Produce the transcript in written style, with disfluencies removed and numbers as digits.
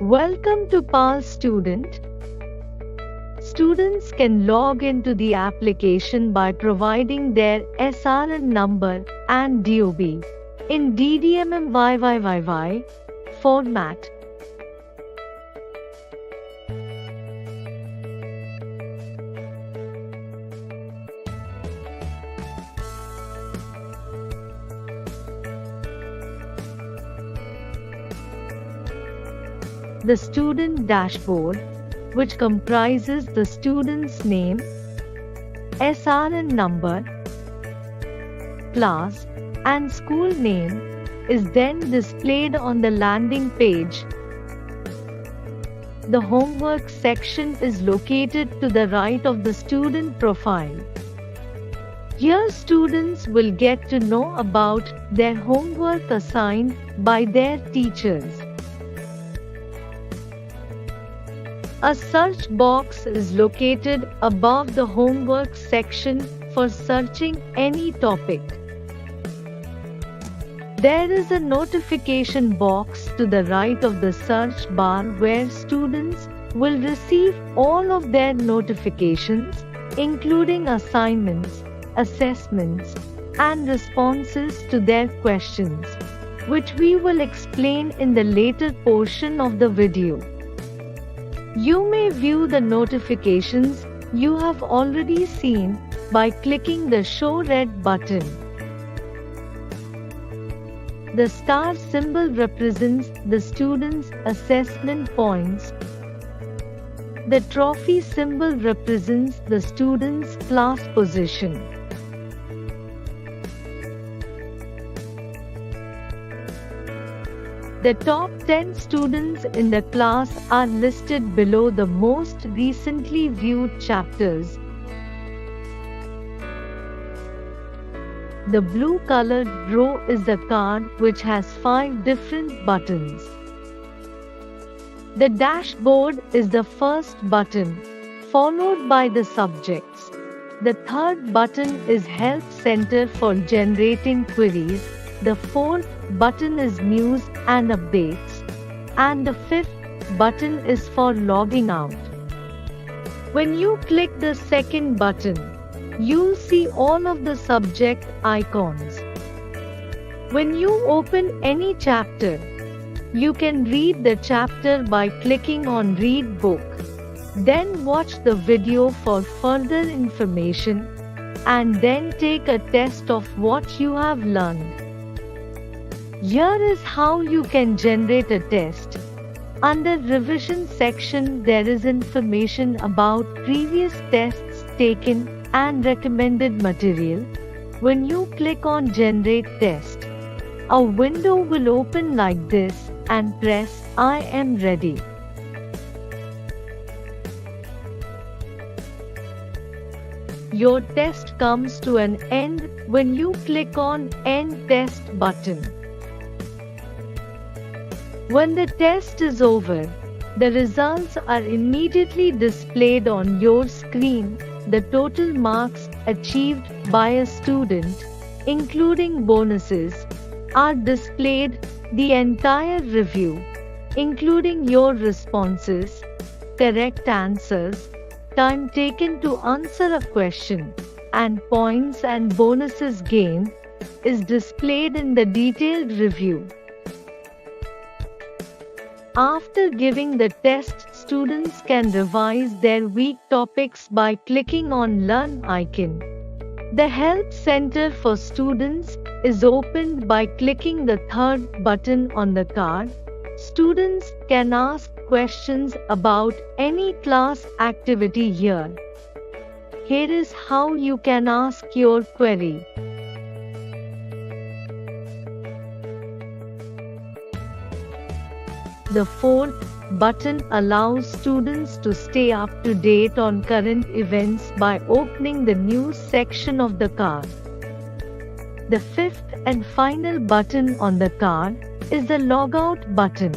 Welcome to PAL Student. Students can log into the application by providing their SRN number and DOB in DDMMYYYY format. The student dashboard, which comprises the student's name, SRN number, class, and school name, is then displayed on the landing page. The homework section is located to the right of the student profile. Here students will get to know about their homework assigned by their teachers. A search box is located above the homework section for searching any topic. There is a notification box to the right of the search bar where students will receive all of their notifications, including assignments, assessments, and responses to their questions, which we will explain in the later portion of the video. You may view the notifications you have already seen by clicking the Show Read button. The star symbol represents the student's assessment points. The trophy symbol represents the student's class position. The top 10 students in the class are listed below the most recently viewed chapters. The blue-colored row is the card which has 5 different buttons. The dashboard is the first button, followed by the subjects. The third button is Help Center for generating queries. The fourth button is News and Updates, and the fifth button is for logging out. When you click the second button, you'll see all of the subject icons. When you open any chapter, you can read the chapter by clicking on Read Book. Then watch the video for further information, and then take a test of what you have learned. Here is how you can generate a test. Under Revision section, there is information about previous tests taken and recommended material. When you click on Generate Test, a window will open like this and press I am ready. Your test comes to an end when you click on End Test button. When the test is over, the results are immediately displayed on your screen. The total marks achieved by a student, including bonuses, are displayed. The entire review, including your responses, correct answers, time taken to answer a question, and points and bonuses gained, is displayed in the detailed review. After giving the test, students can revise their weak topics by clicking on Learn icon. The Help Center for Students is opened by clicking the third button on the card. Students can ask questions about any class activity here. Here is how you can ask your query. The fourth button allows students to stay up to date on current events by opening the News section of the card. The fifth and final button on the card is the Logout button.